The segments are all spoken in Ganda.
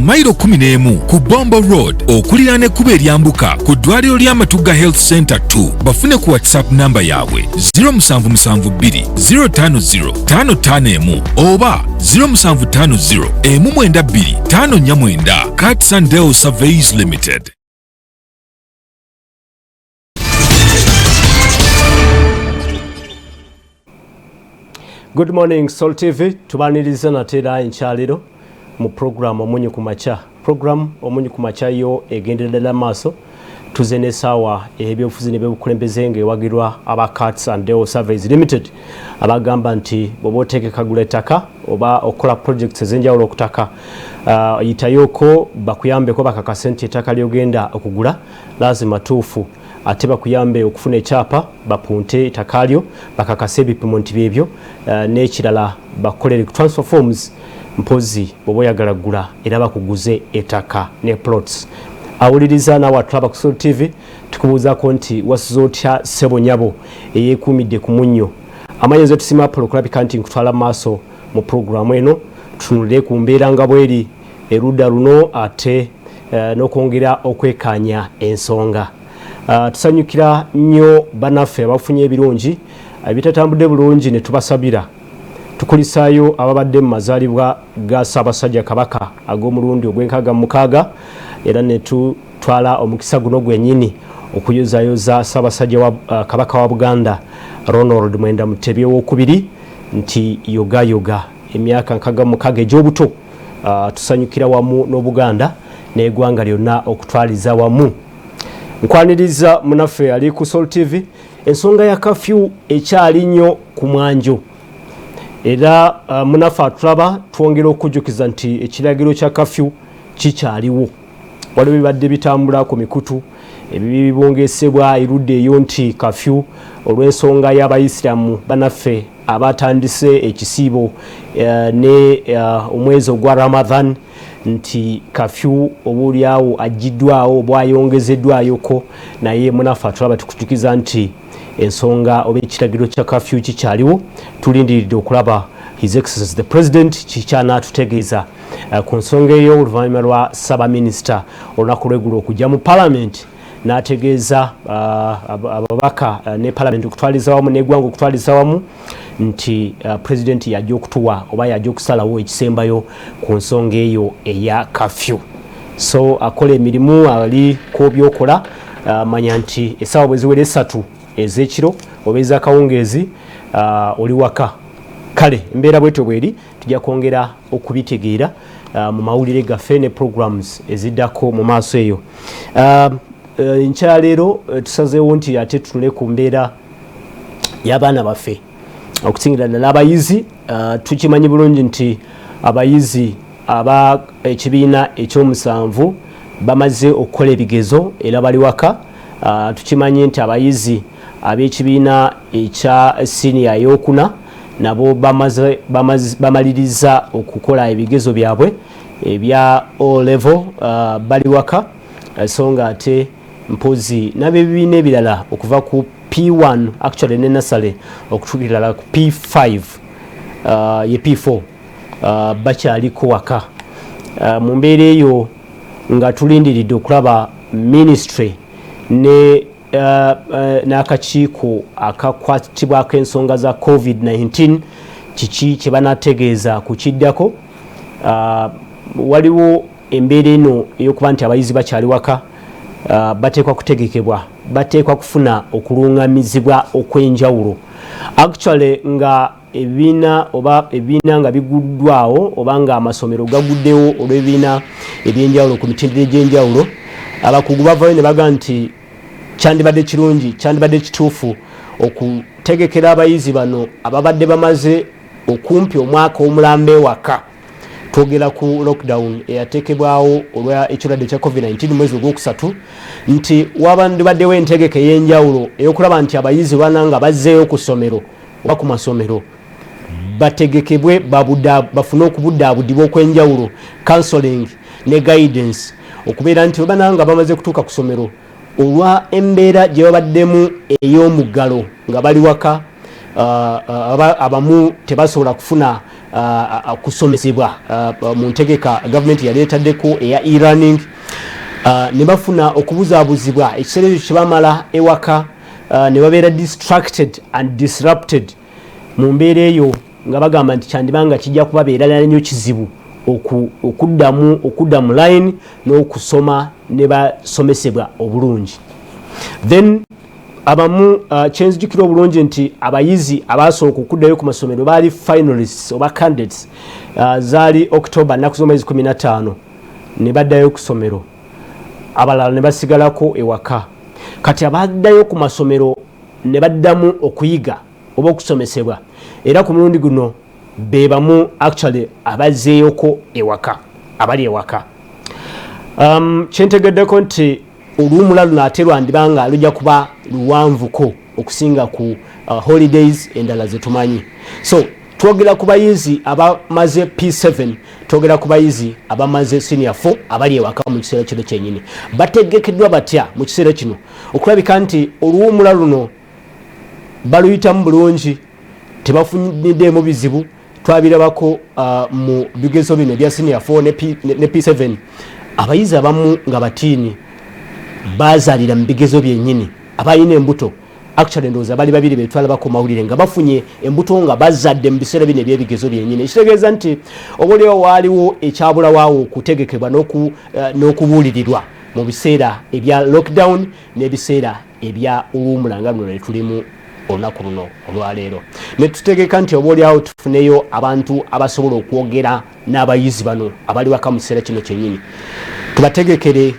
mailo 11 ku Bombo Road okuliraana ekkubo eryambuka ku ddwaliro ly'amatuga Health Center 2. Bafune ku WhatsApp namba yaabwe 0772 050 551 oba 0750 192 549. Cats and Dale Surveys Limited. Good morning, Sol TV. Tubaniriza natera enchaliro mu program Omunyu Kumacha. Program Omunyu Kumacha yo egenderera maaso tuzene sawa ebyobufuzi ne byobukulembeze ng'ewagirwa aba Cats and Dale Surveys Limited abagamba nti boboteeke kagula ettaka oba okola projects ezenjawulo okutaka yitayoko bakuyambeko bakakasente ettaka lyogenda okugula lazima tuufu ate bakuyambe okufuna ekyapa bapunte etakalyo bakakase ebipimo nti byebyo n'ekirala bakolere transfer forms mpozi bobo yagala gula era bakuguze ettaka ne plots. Awuliriza nawe atulaba ku Sol TV tukubuuzaako nti wasiza otya ssebo nyabo eyeekuumidde ku munnyo. Amanyizo tusima Apollo kulabika nti nkutwala maaso mu programu eno tunulire ku mbeera nga bweri erudda luno ate n'okwongera okwekaanya ensonga. Tusanyukira nnyo bannaffe abafunye ebirungi ebitatambudde bulungi ne tubasabira tukulisaayo ababadde mu mazaalibwa ga Ssaabasajja Kabaka ag'omulundi ogw'enkaaga mu mukaaga era ne tutwala omukisa guno gwennyini okuyozaayoza Ssaabasajja wa Kabaka wa Buganda Ronald Mwenda Mutebi owookubiri nti yoga emyaka nkaaga mu mukaaga egy'obuto. Tusanyukira wamu n'Obuganda n'eggwanga lyonna okutwaliza wamu. Nkwaniriza munaffe ali ku Sol TV ensonga ya kafyu ekyali nnyo ku mwanjo era munaffe atulaba twongera okujjukiza nti ekiragiro kya kafyu kikyaliwo. Waliwo bibadde bitambula ku mikutu ebibongesebwa erudde eyo nti kafyu olw'ensonga y'Abayisiraamu banaffe abatandise ekisiibo ne omwezi ogwa Ramadan nti kafyu obuulyawo agiddwawo bwayongezeddwayoko naye munaffe atulaba tukujjukiza nti ensonga oba ekiragiro kya kafyu kikyaliwo. Tulindiridde okulaba His Excellency the President kikyanaatutegeeza ku nsonga eyo oluvannyuma lwa Ssaabaminisita olunaku lw'eggulo okujja mu Parliament n'ategeeza ababaka ne Parliament okutwaliza wamu n'eggwanga okutwaliza wamu nti President yajja okutuwa oba yajja okusalawo ekisembayo ku nsonga eyo eya kafyu. So akola emirimu ali ku byokola manya nti essaawa bwe ziwera 3 ez'ekiro oba ez'akawungeezi oli waka. Kale embeera bwetyo bweri tujja kwongera okubitegeera mu mawulire gaffe ne programs eziddako mu maaso eyo. Nkyaleero tusazeewo nti ate tunule ku mbeera y'abaana baffe okusingira ddala abayizi. Tukimanyi bulungi nti abayizi aba ekibiina ekyomusanvu bamaze okukola ebigezo era bali waka. Tukimanyi nti abayizi ab'ekibiina ekya siniya ey'okuna nabo bamaliriza okukola ebigezo byabwe ebya O level bali waka. So nga ate mpozi n'ab'ebibiina ebirala okuva ku P1 actually ne nasale okutuukirira ku P5 ye P4 bakyaliko waka. Mu mbeera eyo nga tulindiridde okulaba ministry ne n'akakiiko akakwatibwako ensonga za COVID-19 kiki kye banategeeza ku kiddako. Waliwo embeera eno ey'okuba nti abayizi bakyali waka bateekwa kutegekebwa, bateekwa kufuna okulungamizibwa okw'enjawulo. Actually nga ebibiina nga biguddwawo oba nga amasomero gaguddewo olw'ebibiina eby'enjawulo ku mitendera egy'enjawulo, abakugu bavayo ne baga nti kyandibadde kirungi, kyandibadde kituufu okutegekera abayizi bano ababadde bamaze okumpi omwaka omulambe waka. Twogera ku lockdown eyateekebwawo olwa ekirwadde kya COVID-19 mwezi ogwokusatu nti wabaddewo entegeka ey'enjawulo ey'okulaba nti abayizi bana nga bazzeeyo ku ssomero oba ku masomero bategekebwe bafune okubuddaabudibwa okw'enjawulo, counseling ne guidance okubeera nti bana nga bamaze kutuuka ku ssomero olwa embeera gye babaddemu ey'omuggalo nga bali waka abamu tebasobola kufuna kusomesebwa mu ntegeka gavumenti yaleetaddeko eya e-learning ne bafuna okubuzaabuzibwa ekiseera ekyo kye bamala ewaka ne babeera distracted and disrupted mu mbeera eyo nga bagamba nti kyandibanga kijja kubabeerala nnyo kizibu okudda mu line n'okusoma ne basomesebwa obulungi. Then abamu kyenzijukira obulungi nti abayizi abasooka okuddayo ku masomero baali finalists oba candidates zaali October nnaku z'omwezi 15 ne baddayo ku ssomero, abalala ne basigalako ewaka. Kati abaddayo ku masomero ne baddamu okuyiga oba okusomesebwa era ku mulundi guno be bamu actually abazeeyoko ewaka, abali ewaka. Kyentegeddeko nti oluwumula luno ate lwandibanga lujja kuba luwanvuko okusinga ku holidays endala zetumanyi. So twogera ku bayizi abamaze P7, twogera ku bayizi abamaze senior 4 abali ewaka mu kiseera kino kyennyini. Bategekeddwa batya mu kiseera kino okulabika nti oluwumula luno baluyitamu bulungi, tebafuniddeemu bizibu. Twabirabako mu bigezo bino bya senior 4 ne P7 abayizi abamu nga batiini bazaalira mu bigezo byennyini, abalina embuto actually ndowooza bali babiri betwalabako mawulire nga bafunye embuto nga bazadde mu biseera bino ebyebigezo byennyini. Ekitegeeza nti obaoliwo waaliwo ekyabulawaawo okutegekebwa n'okubuulirirwa mu biseera ebya lockdown n'ebiseera ebya oluwumula nga luno lwe tulimu olunaku luno olwaleero. Ne tutegeka nti obaoliawo tufuneyo abantu abasobola okwogera n'abayizi bano abali waka mu kiseera kino kyennyini, tubategekere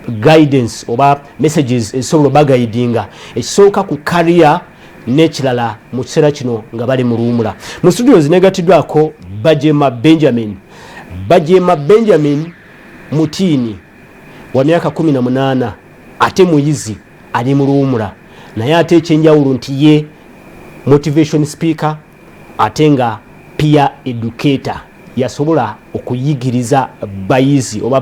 guidance oba messages ezisobola bagayidinga ekisooka ku career n'ekirala mu kiseera kino nga bali mu luwumula. Mu studio zinegatiddwako Bajema Benjamin mutiini wa myaka 18 ate muyizi ali mu luwumula, naye ate ekyenjawulo nti ye motivation speaker ate nga peer educator, yasobola okuyigiriza bayizi oba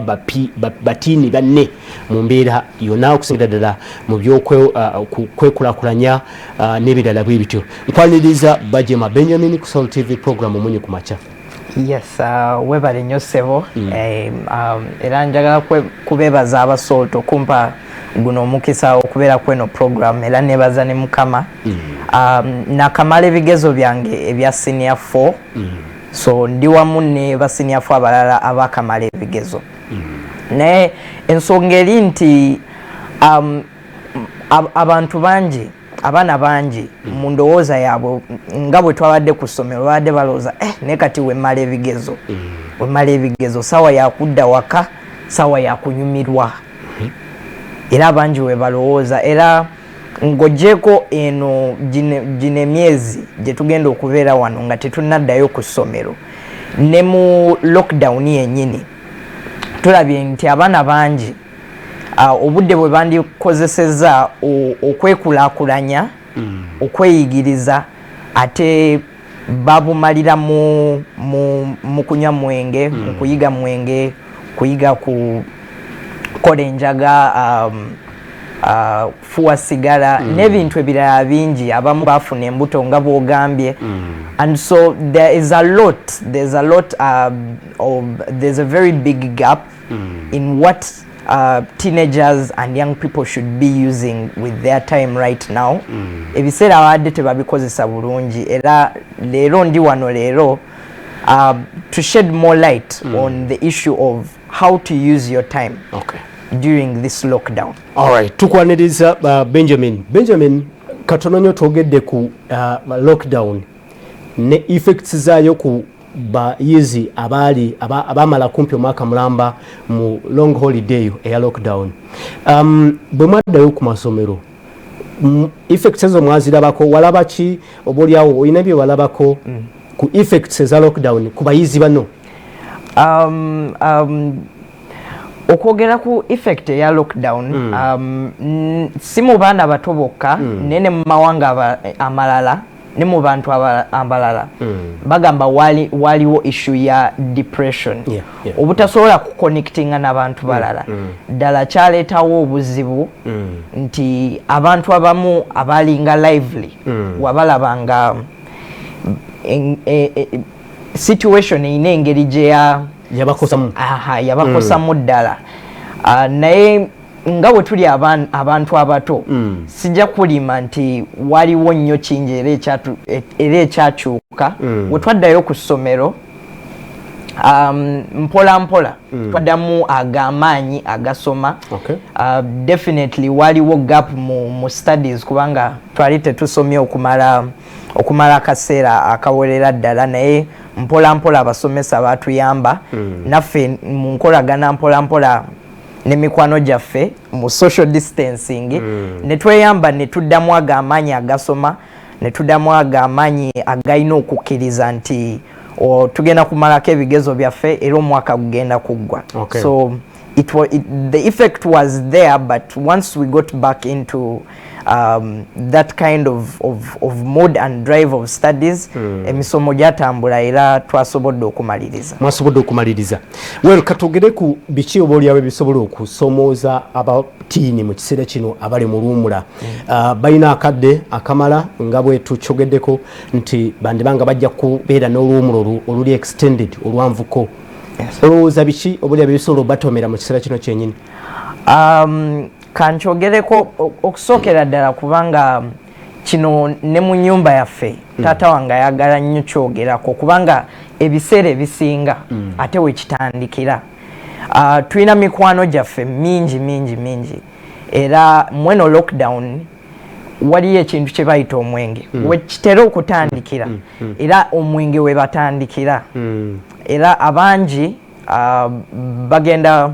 batiini banne mu mbeera yonna okusingira ddala mu byokwekulaakulanya n'ebirala bwe bityo. Nkwaniriza Bajema Benjamin ku Soul TV program Omunyu ku Makya. Yes, webale nnyo ssebo. Era njagala kubeebaza abasoolo okumpa guno omukisa okubeera kweno program era nebaza ne Mukama. Nakamala ebigezo byange ebya senior 4. So ndi wamu ne ba senior 4 abalala abakamala ebigezo. Naye ensonga eri nti abantu bangi, abaana bangi mu ndowooza yaabwe nga bwe twabadde ku ssomero babadde balowooza ne kati wemmala ebigezo, wemmala ebigezo sawa yakudda waka, sawa yakunyumirwa. Era abangi we balowooza, era ng'oggyeko eno gino emyezi gye tugenda okubeera wano nga tetunnaddayo ku ssomero ne mu lockdown yennyini, tulabye nti abaana bangi obudde bwe bandikozesezza okwekulaakulanya, okweyigiriza, ate babumalira mu kunywa mwenge, mu kuyiga mwenge, kuyiga kukola enjaga, fuwa sigala n'ebintu ebirala bingi. Abamu bafuna embuto nga bw'ogambye. And so there's a very big gap in what teenagers and young people should be using with their time right now. Ebiseera abadde tebabikozesa bulungi, era leero ndi wano leero to shed more light on the issue of how to use your time during this lockdown. Alright, tukwaniriza Benjamin katono nnyo twogedde ku lockdown ne effects zaayo ku bayizi abamala kumpi omwaka mulamba mu long holiday eya lockdown. Bwe mwaddayo ku masomero, effects ezo mwazirabako, walaba ki obaoliawo olina bye walabako ku effects eza lockdown ku bayizi bano? Okwogera ku effect ya lockdown, si mu baana bato bokka, nene mu mawanga amalala ne mu bantu abalala bagamba waliwo issue ya depression, obutasobola kuconnectinga n'abantu balala. Ddala kyaleetawo obuzibu nti abantu abamu abalinga lively wabalabanga situation ine engeri gye yabakosamu ddala naye nga bwe tuli abantu abato sijja kulima nti waliwo nnyo kingi era ekyakyuka bwe twaddayo ku ssomero mpola mpola twaddamu ag'amaanyi agasoma definitely waliwo gap mu studies kubanga twali tetusomye okumala akaseera akawerera ddala naye mpola mpola abasomesa batuyamba naffe mu nkolagana mpola mpola n'emikwano gyaffe mu social distancing ne tweyamba ne tuddamu ag'amaanyi agasoma ne tuddamu ag'amaanyi agayina okukkiriza nti tugenda kumalako ebigezo byaffe era omwaka gugenda kuggwa so the effect was there, but once we got back into that kind of mode and drive of studies emisomo gyatambula era twasobodde okumaliriza well katugere ku biki oboolyawo ebisobola okusomooza abatiini mu kiseera kino abali mu luwummula balina akadde akamala nga bwe tukyogeddeko nti bandibanga bajja kubeera n'oluwummula oluli extended olwanvuko olowooza biki oboolyawo ebisobola obatomera mu kiseera kino kyenyini kankyogereko okusookera ddala kubanga kino ne mu nnyumba yaffe taata wange ayagala nnyo kyogerako kubanga ebiseera ebisinga ate wekitandikira tulina mikwano gyaffe mingi era mweno lockdown waliyo ekintu kye bayita omwenge wekitera okutandikira era omwenge we batandikira era abangi bagenda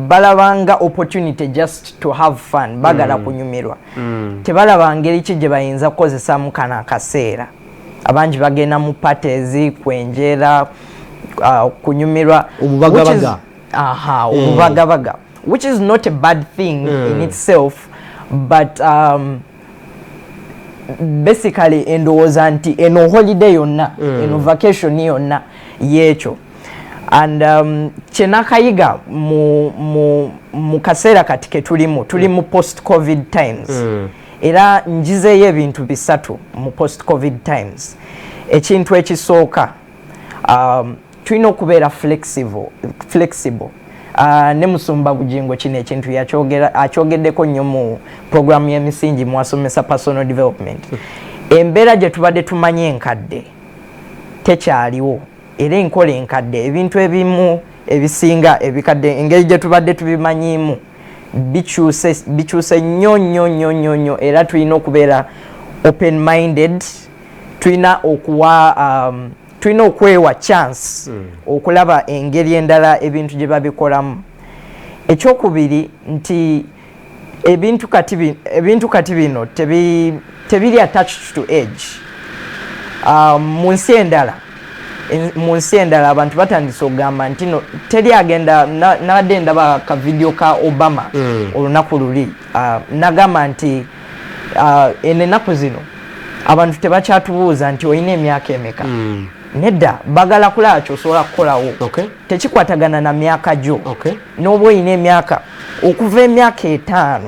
balabanga opportunity just to have fun bagala kunyumirwa tebalaba ngeri ki gye bayinza kukozesamu kana akaseera abangi bagenda mu parties kwenjera kunyumirwa obubagabaga which is not a bad thing in itself but basically endowooza nti eno holiday yonna eno vacation yonna yekyo and kyenakayiga mu kaseera kati ke tuli mu post covid times era njizeeyo ebintu bisatu mu post covid times ekintu ekisooka tulina okubeera flexible ne Musumba Bugingo kino ekintu akyogeddeko nnyo mu programu y'emisingi mwasomesa personal development embeera gye tubadde tumanye enkadde tekyaliwo era enkola enkadde ebintu ebimu ebisinga ebikadde engeri gye tubadde tubimanyiimu bikyuse nnyo era tulina okubeera open minded tulina okwewa chance okulaba engeri endala ebintu gye babikolamu ekyokubiri nti ebintu kati bino tebiri attached to age mu nsi endala abantu batandise okugamba nti no teri agenda nabadde ndaba ka video ka Obama olunaku luli nagamba nti ennaku zino abantu tebakyatubuuza nti olina emyaka emeka nedda bagala kulaba kyosobola kukolawo tekikwatagana na myaka gyo n'oba olina emyaka okuva emyaka 5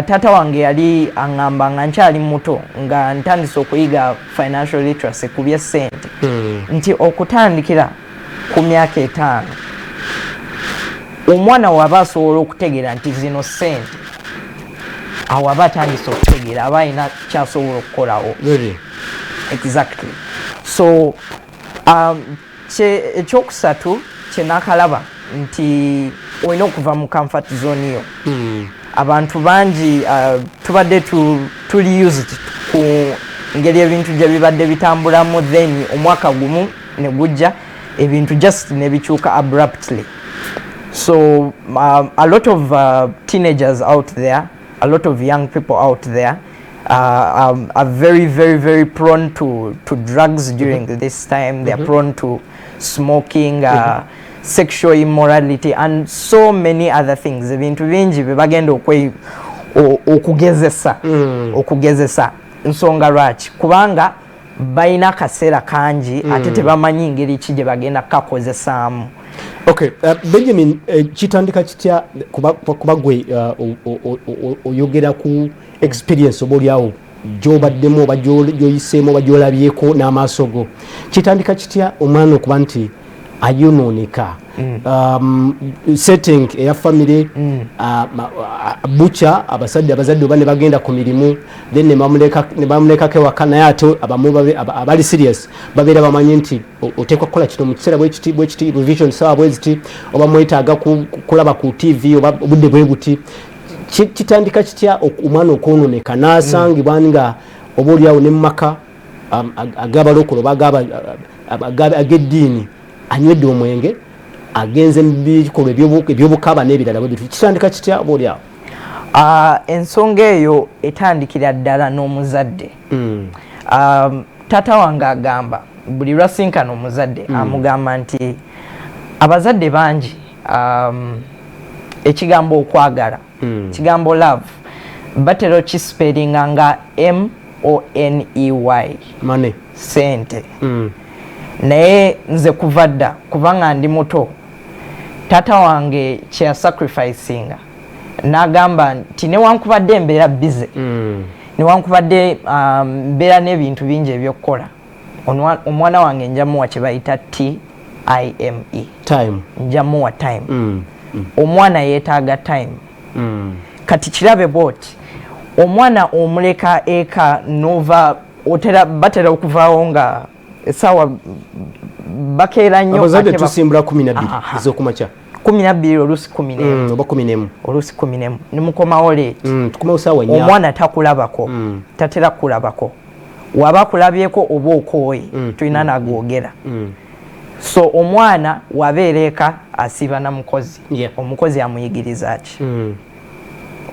taata wange yali aŋŋamba nga nkyali muto nga ntandise okuyiga financial literacy ku by'essente nti okutandikira ku myaka 5 omwana waba asobola okutegeera nti zino ssente awo aba atandise okutegeera aba alina kyasobola okukolawo exactly so ekyokusatu kyenakalaba nti olina okuva mu comfort zone yo abantu bangi tubadde tuli used ku ngeri ebintu gye bibadde bitambulamu then omwaka gumu ne gujja ebintu just ne bikyuka abruptly so a lot of teenagers out there, a lot of young people out there are very prone to drugs during this time. They are prone to smoking, sexual immorality and so many other things. Ebintu bingi bebagenda okugezesa nsonga lwaki kubanga bayina akaseera kangi ate tebamanyi ngeri ki gye bagenda kakozesaamu. Okay, Benjamin, kitandika kitya kuba gwe oyogera ku experience obolyawo gy'obaddemu oba gy'oyiseemu oba gy'olabyeko n'amaaso go kitandika kitya omwana okuba nti ayonooneka setting eya famire bucha abazadde oba ne bagenda ku mirimu then ne bamulekako ewaka naye ate abali serious babeera bamanyi nti oteekwa kukola kino mu kiseera bwekiti revision sawa bweziti oba mwetaaga kulaba ku tv oba obudde bwe buti kitandika kitya omwana okwonooneka n'asangibwa nga oba oliawo ne mumaka ag'abalokolo oba ag'eddiini anywedde omwenge agenze mu bikolwa ebyobukaba n'ebirala bwe bityo kitandika kitya oba oliawo ensonga eyo etandikira ddala n'omuzadde taata wange agamba buli lwasinkana omuzadde amugamba nti abazadde bangi ekigambo okwagala kigambo love batera okisiperinga nga money mane sente naye nze kuva dda kubanga ndi muto taata wange kyeyasacrificinga n'agamba nti newankubadde mbeera bize newankubadde mbeera n'ebintu bingi ebyokukola omwana wange njamuwa kye bayita time njamuwa time omwana yeetaaga time kati kirabe bwoti omwana omuleka eka nova batera okuvaawo nga esawa bakeera nnyo abazadde tusimbula 12 ez'okumakya 12 oluusi 11 oba 11 oluusi 11 nemukomawo leeti tukomawo saawa 4 omwana takulabako tatera kulabako waba kulabyeko oba okooye tulina nagwogera so omwana wabeera eka asiiba na mukozi omukozi amuyigiriza ki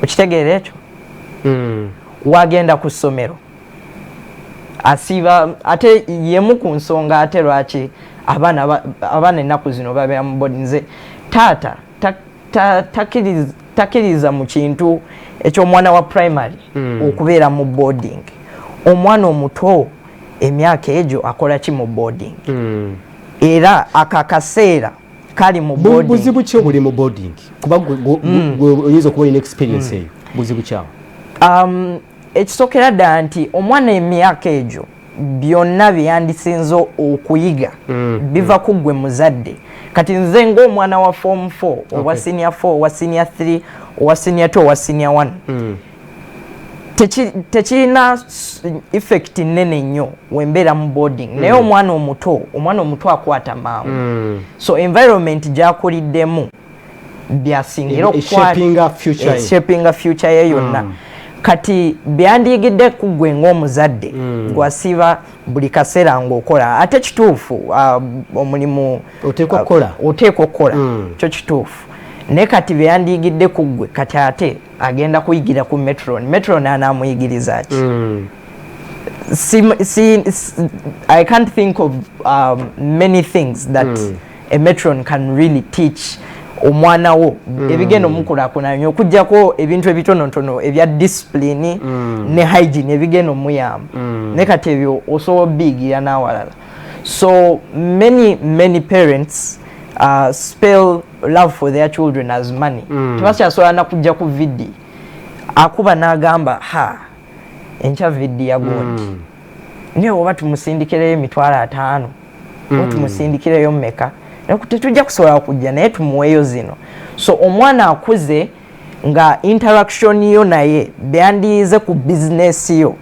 okitegeera ekyo wagenda ku ssomero asiiba ate yemu ku nsonga ate lwaki abaana ennaku zino babeera mu boarding nze taata takkiriza mu kintu eky'omwana wa primary okubeera mu boarding omwana omuto emyaka egyo akola ki mu boarding era akakaseera kali mu boarding buzibu ki obuli mu boarding kuba oyinza okuba olina experience eyo buzibu kyawo ekisookera ddala nti omwana emyaka egyo byonna byeyandisinze okuyiga biva ku ggwe muzadde kati nze ng'omwana wa form 4 owa senior 4 owa senior 3 owa senior 2 owa senior 1 tekirina effect nnene nnyo wembeera mu boarding naye omwana omuto akwata mangu so environment gyakuliddemu byasingira okushapinga future ye yonna kati byandiyigidde ku ggwe ng'omuzadde gwasiiba buli kaseera ng'okola ate kituufu omulimu oteekwa okukola kyo kituufu naye kati byandiyigidde ku ggwe kati ate agenda kuyigira ku metron anaamuyigiriza ki I can't think of many things that a matron can really teach omwana wo ebigenda omukulaakulanya okuggyako ebintu ebitonotono ebya discipline ne hygiene ebigenda omuyamba naye kati ebyo osobola biigira n'awalala so many parents spell love for their children as money tebakyasobola nakujja ku vidi akuba n'agamba enkya vidi yagondi naye oba tumusindikireyo $5,000 oba tumusindikireyo mmeka tetujja kusobola kujja naye tumuweeyo zino so omwana akuze nga interaction yo naye byandiyize ku business yo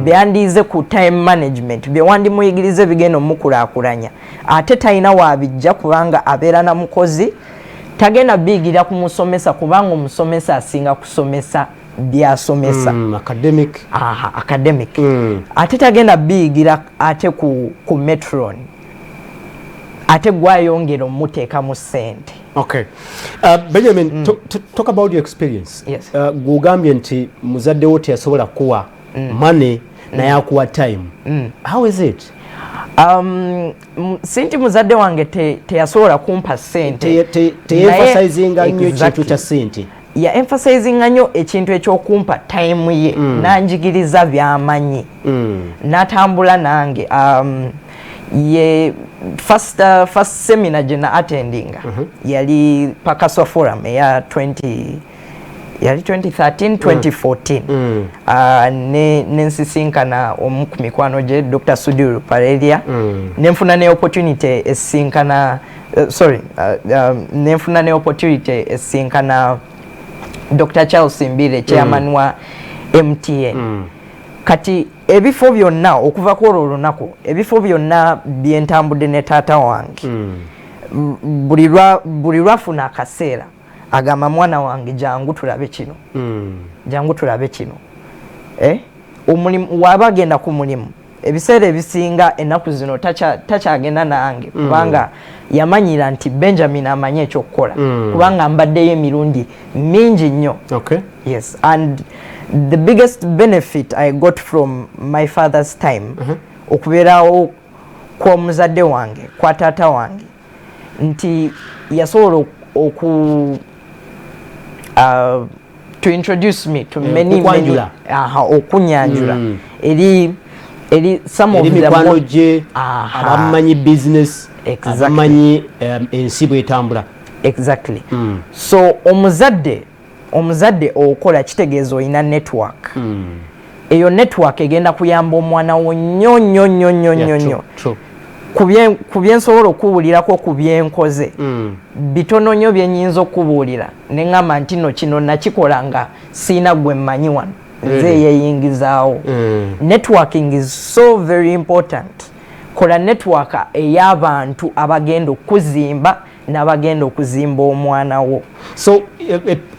byandiyize ku time management byewandimuyigirize bigenda omukulaakulanya ate talina waabijja kubanga abeera na mukozi tagenda biigira kumusomesa kubanga omusomesa asinga kusomesa byasomesa academic ate tagenda biigira ate ku metron ate gwayongera omuteeka mu ssente Benjamin talk about your experience gugambye nti muzadde wo teyasobola kuwa money naye akuwa time how is it sinti muzadde wange teyasobola kumpa ssente teyeemphasizinga nnyo ekintu kya ssente ya emphasizinga nnyo ekintu ekyokumpa time ye nanjigiriza byamanyi natambula nange ye first seminar gye na attendinga yali Pakaswa Forum eya yali 2013 2014 nensisinkana omu ku mikwano gye Dr. Sudhir Parelia nenfuna ne opportunity esinkana nenfuna ne opportunity esinkana Dr. Charles Mbire chairman wa MTN kati ebifo byonna okuva ku olwo lunaku ebifo byonna byentambudde ne taata wange buli lwafuna akaseera agamba mwana wange jangu tulabe kino jangu tulabe kino omulimu waba agenda ku mulimu ebiseera ebisinga ennaku zino takyagenda nange kubanga yamanyira nti Benjamin amanye ekyokukola kubanga mbaddeyo emirundi mingi nnyo. Yes, and the biggest benefit I got from my father's time okubeerawo kw'omuzadde wange kwa taata wange nti yasobola to introduce me to many okunyanjula eri some of mikwano gye abamanyi business abamanyi ensi bwetambula. Exactly. So omuzadde okola kitegeeza oyina network eyo network egenda kuyamba omwana wo nnyo ku byensobola okubuulirako ku byenkoze bitono nnyo byenyinza okubuulira ne ŋŋamba nti no kino nakikola nga siina gwe mmanyi wano nze yeeyingizaawo. Networking is so very important. Kola network ey'abantu abagenda okuzimba n'abagenda okuzimba omwana wo. So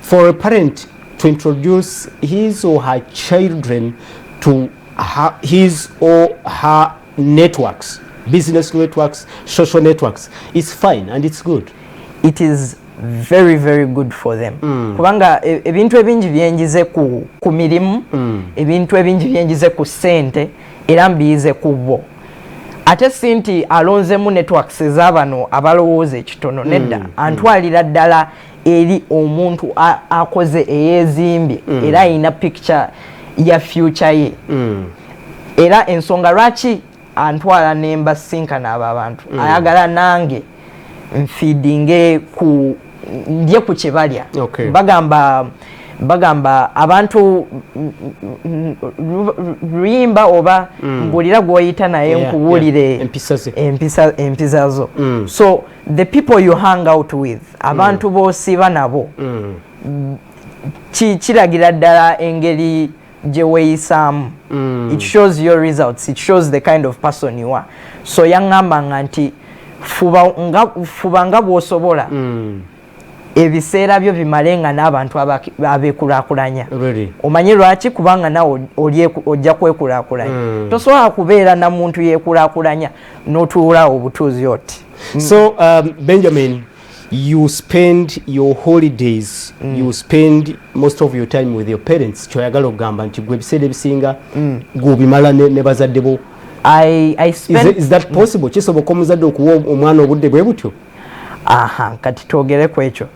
for a parent to introduce his or her children to his or her networks, business networks, social networks, is fine and it's good. It is very very good for them. Kubanga ebintu ebingi byenjize ku mirimu, ebintu ebingi byenjize ku ssente era mbiyize ku bo. Ate sinti alonzemu networks z'abano abalowooza ekitono nedda antwalira ddala eri omuntu akoze eyeezimbye era ayina picture ya future ye. Era ensonga lwaki antwala nemba sinkana abo abantu ayagala nange nfeedinge ndye ku kye balya. Bagamba abantu luyimba oba mbulira gwoyita naye nkubuulire empisa zo. So the people you hang out with abantu b'osiiba nabo kiragira ddala engeri gye weeyisaamu. It shows your results, it shows the kind of person you are. So yaŋŋambanga nti fuba nga bw'osobola ebiseera byo bimalenga n'abantu abeekulaakulanya. Omanyi lwaki? Kubanga nawe ojja kwekulaakulanya. Tosobola kubeera na muntu yeekulaakulanya n'otuula obutuuzi oti. So Benjamin, you spend your holidays, you spend most of your time with your parents. Kyoyagala okugamba nti gwe ebiseera ebisinga gubimala ne bazadde bo. Is that possible? Kisoboka omuzadde okuwa omwana obudde bwe butyo? Kati twogere ku ekyo.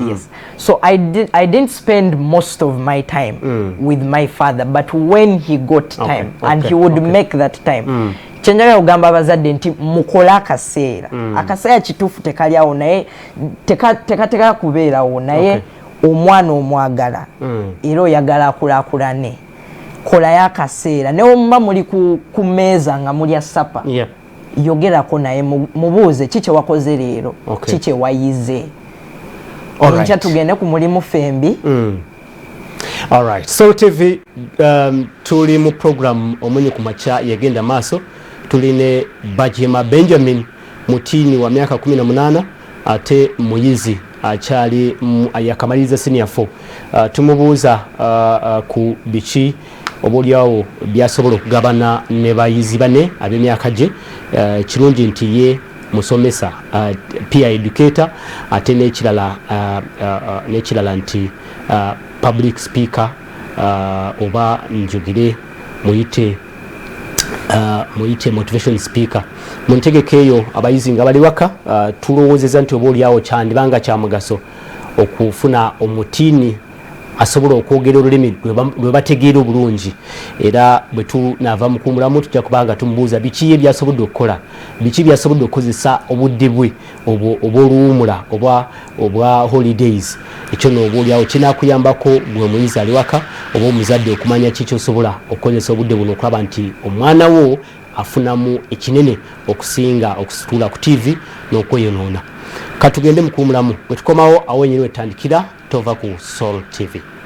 Yes. So I didn't spend most of my time with my father, but when he got time and he would make that time. Kyenjagala okugamba abazadde nti mukola akaseera. Akaseera kituufu tekalyawo naye tekateka kubeerawo naye omwana omwagala era oyagala akulaakulane. Kolayo akaseera ne omuba muli ku mmeeza nga mulya sapa. Yogerako naye mubuuze kiki wakoze leero, kiki wayize. Enkya tugende ku mulimu fembi. Alright. So TV tuli mu program Omunyu ku Makya yegenda maaso. Tuline Bajema Benjamin mutini wa miaka 18 ate muyizi akyali yakamaliza senior 4. Tumubuuza ku biki obulyawo byasobola okugabana ne bayizi bane ab'emyaka gye. Kirungi nti ye musomesa peer educator ate n'ekirala nti public speaker oba njogere muyite motivation speaker. Mu ntegeko eyo abayizi nga bali waka tulowoozeza nti oba olyawo kyandibanga kya mugaso okufuna omutiini asobola okwogera olulimi lwe bategeera obulungi era bwe tunava mu kuwummulamu tujja kubanga tumubuuza biki ebyasobodde okukola biki byasobodde okukozesa obudde bwe obw'oluwummula obwa holidays ekyo n'oboolyawo kinakuyambako gwe omuyizi ali waka oba omuzadde okumanya ki kyosobola okukozesa obudde buno okulaba nti omwana wo afunamu ekinene okusinga okusitula ku TV n'okweyonoona. Katugende mu kuwummulamu bwe tukomawo awo enyini wetandikira tova ku Soul TV.